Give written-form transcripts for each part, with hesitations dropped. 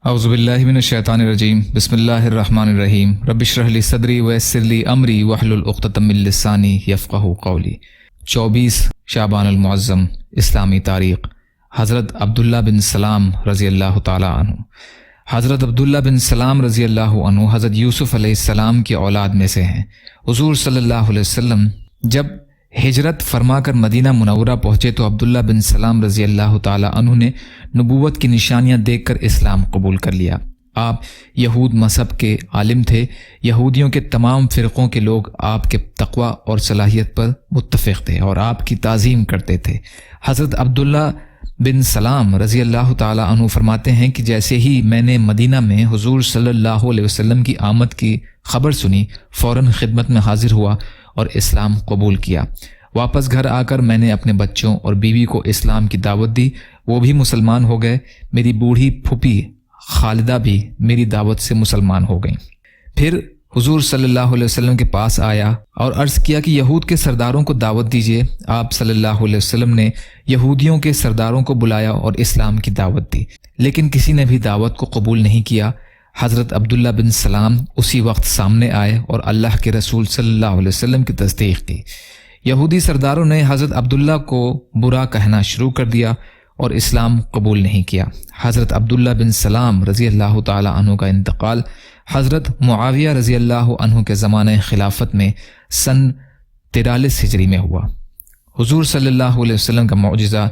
اعوذ باللہ من الشیطان الرجیم بسم اللہ الرحمن الرحیم رب اشرح لی صدری ویسر لی امری واحلل عقدۃ من لسانی یفقہوا قولی۔ 24 شعبان المعظم اسلامی تاریخ۔ حضرت عبداللہ بن سلام رضی اللہ تعالی عنہ۔ حضرت عبداللہ بن سلام رضی اللہ عنہ حضرت یوسف علیہ السلام کی اولاد میں سے ہیں۔ حضور صلی اللہ علیہ وسلم جب ہجرت فرما کر مدینہ منورہ پہنچے تو عبداللہ بن سلام رضی اللہ تعالی عنہ نے نبوت کی نشانیاں دیکھ کر اسلام قبول کر لیا۔ آپ یہود مذہب کے عالم تھے۔ یہودیوں کے تمام فرقوں کے لوگ آپ کے تقوی اور صلاحیت پر متفق تھے اور آپ کی تعظیم کرتے تھے۔ حضرت عبداللہ بن سلام رضی اللہ تعالی عنہ فرماتے ہیں کہ جیسے ہی میں نے مدینہ میں حضور صلی اللہ علیہ وسلم کی آمد کی خبر سنی، فوراً خدمت میں حاضر ہوا اور اسلام قبول کیا۔ واپس گھر آ کر میں نے اپنے بچوں اور بیوی کو اسلام کی دعوت دی، وہ بھی مسلمان ہو گئے۔ میری بوڑھی پھوپھی خالدہ بھی میری دعوت سے مسلمان ہو گئیں۔ پھر حضور صلی اللہ علیہ وسلم کے پاس آیا اور عرض کیا کہ یہود کے سرداروں کو دعوت دیجیے۔ آپ صلی اللہ علیہ وسلم نے یہودیوں کے سرداروں کو بلایا اور اسلام کی دعوت دی، لیکن کسی نے بھی دعوت کو قبول نہیں کیا۔ حضرت عبداللہ بن سلام اسی وقت سامنے آئے اور اللہ کے رسول صلی اللہ علیہ وسلم کی تصدیق کی۔ یہودی سرداروں نے حضرت عبداللہ کو برا کہنا شروع کر دیا اور اسلام قبول نہیں کیا۔ حضرت عبداللہ بن سلام رضی اللہ تعالی عنہ کا انتقال حضرت معاویہ رضی اللہ عنہ کے زمانہ خلافت میں سن 43 ہجری میں ہوا۔ حضور صلی اللہ علیہ وسلم کا معجزہ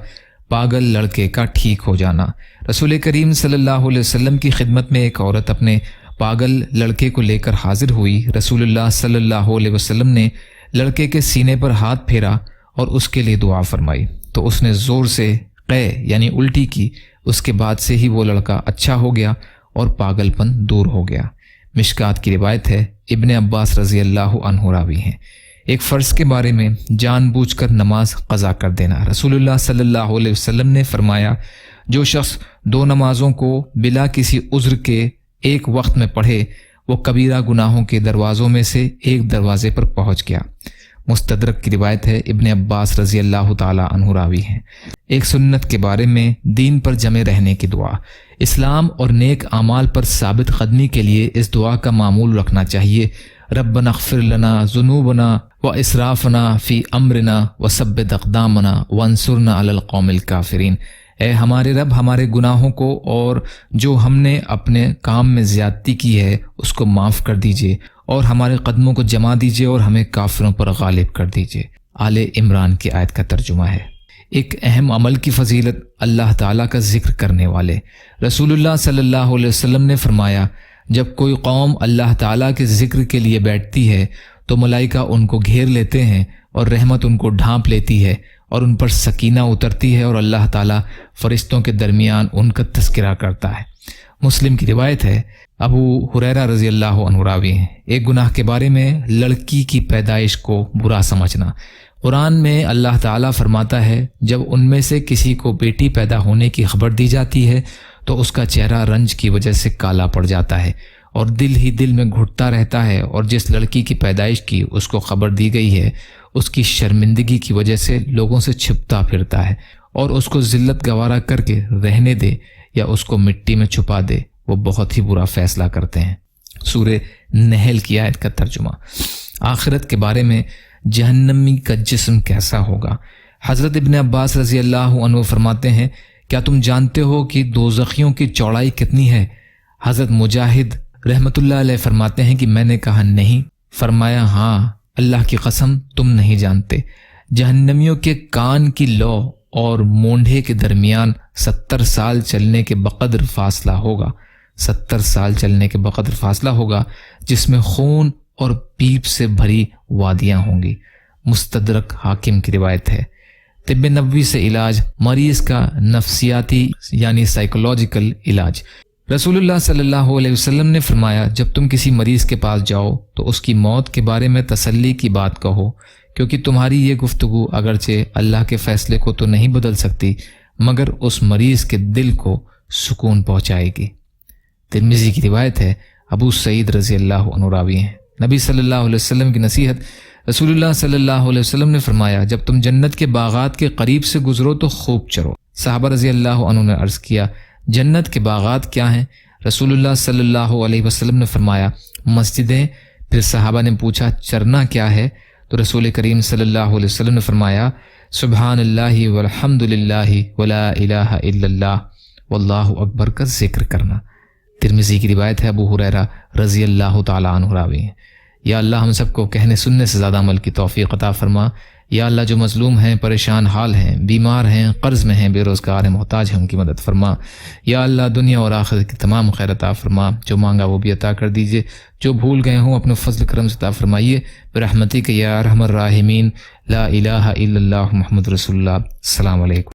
پاگل لڑکے کا ٹھیک ہو جانا۔ رسول کریم صلی اللہ علیہ وسلم کی خدمت میں ایک عورت اپنے پاگل لڑکے کو لے کر حاضر ہوئی۔ رسول اللہ صلی اللہ علیہ وسلم نے لڑکے کے سینے پر ہاتھ پھیرا اور اس کے لیے دعا فرمائی تو اس نے زور سے قے یعنی الٹی کی۔ اس کے بعد سے ہی وہ لڑکا اچھا ہو گیا اور پاگل پن دور ہو گیا۔ مشکات کی روایت ہے، ابن عباس رضی اللہ عنہ راوی ہیں۔ ایک فرض کے بارے میں جان بوجھ کر نماز قضا کر دینا۔ رسول اللہ صلی اللہ علیہ وسلم نے فرمایا، جو شخص 2 نمازوں کو بلا کسی عذر کے ایک وقت میں پڑھے وہ کبیرہ گناہوں کے دروازوں میں سے ایک دروازے پر پہنچ گیا۔ مستدرک کی روایت ہے، ابن عباس رضی اللہ تعالی عنہ راوی ہیں۔ ایک سنت کے بارے میں دین پر جمے رہنے کی دعا۔ اسلام اور نیک اعمال پر ثابت قدمی کے لیے اس دعا کا معمول رکھنا چاہیے۔ ربنا اغفر لنا ذنوبنا واسرافنا فی امرنا وثبت اقدامنا وانصرنا علی القوم الکافرین۔ اے ہمارے رب، ہمارے گناہوں کو اور جو ہم نے اپنے کام میں زیادتی کی ہے اس کو معاف کر دیجئے، اور ہمارے قدموں کو جما دیجئے اور ہمیں کافروں پر غالب کر دیجئے۔ آل عمران کی آیت کا ترجمہ ہے۔ ایک اہم عمل کی فضیلت، اللہ تعالیٰ کا ذکر کرنے والے۔ رسول اللہ صلی اللہ علیہ وسلم نے فرمایا، جب کوئی قوم اللہ تعالیٰ کے ذکر کے لیے بیٹھتی ہے تو ملائکہ ان کو گھیر لیتے ہیں اور رحمت ان کو ڈھانپ لیتی ہے اور ان پر سکینہ اترتی ہے اور اللہ تعالیٰ فرشتوں کے درمیان ان کا تذکرہ کرتا ہے۔ مسلم کی روایت ہے، ابو ہریرہ رضی اللہ عنہ راوی ہیں، ایک گناہ کے بارے میں لڑکی کی پیدائش کو برا سمجھنا۔ قرآن میں اللہ تعالیٰ فرماتا ہے، جب ان میں سے کسی کو بیٹی پیدا ہونے کی خبر دی جاتی ہے تو اس کا چہرہ رنج کی وجہ سے کالا پڑ جاتا ہے اور دل ہی دل میں گھٹتا رہتا ہے، اور جس لڑکی کی پیدائش کی اس کو خبر دی گئی ہے اس کی شرمندگی کی وجہ سے لوگوں سے چھپتا پھرتا ہے، اور اس کو ذلت گوارا کر کے رہنے دے یا اس کو مٹی میں چھپا دے، وہ بہت ہی برا فیصلہ کرتے ہیں۔ سورہ نحل کی آیت کا ترجمہ۔ آخرت کے بارے میں جہنمی کا جسم کیسا ہوگا۔ حضرت ابن عباس رضی اللہ عنہ فرماتے ہیں، کیا تم جانتے ہو کہ دوزخیوں کی چوڑائی کتنی ہے؟ حضرت مجاہد رحمت اللہ علیہ فرماتے ہیں کہ میں نے کہا نہیں، فرمایا ہاں، اللہ کی قسم تم نہیں جانتے۔ جہنمیوں کے کان کی لو اور مونڈھے کے درمیان 70 سال چلنے کے بقدر فاصلہ ہوگا، 70 سال چلنے کے بقدر فاصلہ ہوگا، جس میں خون اور پیپ سے بھری وادیاں ہوں گی۔ مستدرک حاکم کی روایت ہے۔ طب نبوی سے علاج، مریض کا نفسیاتی یعنی سائیکولوجیکل علاج۔ رسول اللہ صلی اللہ علیہ وسلم نے فرمایا، جب تم کسی مریض کے پاس جاؤ تو اس کی موت کے بارے میں تسلی کی بات کہو، کیونکہ تمہاری یہ گفتگو اگرچہ اللہ کے فیصلے کو تو نہیں بدل سکتی مگر اس مریض کے دل کو سکون پہنچائے گی۔ ترمذی کی روایت ہے، ابو سعید رضی اللہ عنہ راوی ہیں۔ نبی صلی اللہ علیہ وسلم کی نصیحت۔ رسول اللہ صلی اللہ علیہ وسلم نے فرمایا، جب تم جنت کے باغات کے قریب سے گزرو تو خوب چرو۔ صحابہ رضی اللہ عنہ نے عرض کیا، جنت کے باغات کیا ہیں؟ رسول اللہ صلی اللہ علیہ وسلم نے فرمایا مسجدیں، پھر صحابہ نے پوچھا چرنا کیا ہے؟ تو رسول کریم صلی اللہ علیہ وسلم نے فرمایا سبحان اللہ والحمد للہ ولا الہ الا اللہ واللہ اکبر کا ذکر کرنا۔ ترمذی کی روایت ہے، ابو ہریرہ رضی اللہ تعالیٰ عنہ راوی ہیں۔ یا اللہ ہم سب کو کہنے سننے سے زیادہ عمل کی توفیق عطا فرما۔ یا اللہ جو مظلوم ہیں، پریشان حال ہیں، بیمار ہیں، قرض میں ہیں، بے روزگار ہیں، محتاج ہیں، ان کی مدد فرما۔ یا اللہ دنیا اور آخرت کی تمام خیر عطا فرما، جو مانگا وہ بھی عطا کر دیجئے، جو بھول گئے ہوں اپنے فضل کرم سے عطا فرمائیے برحمتک یا ارحم الراحمین۔ لا الہ الا اللہ محمد رسول اللہ۔ السلام علیکم۔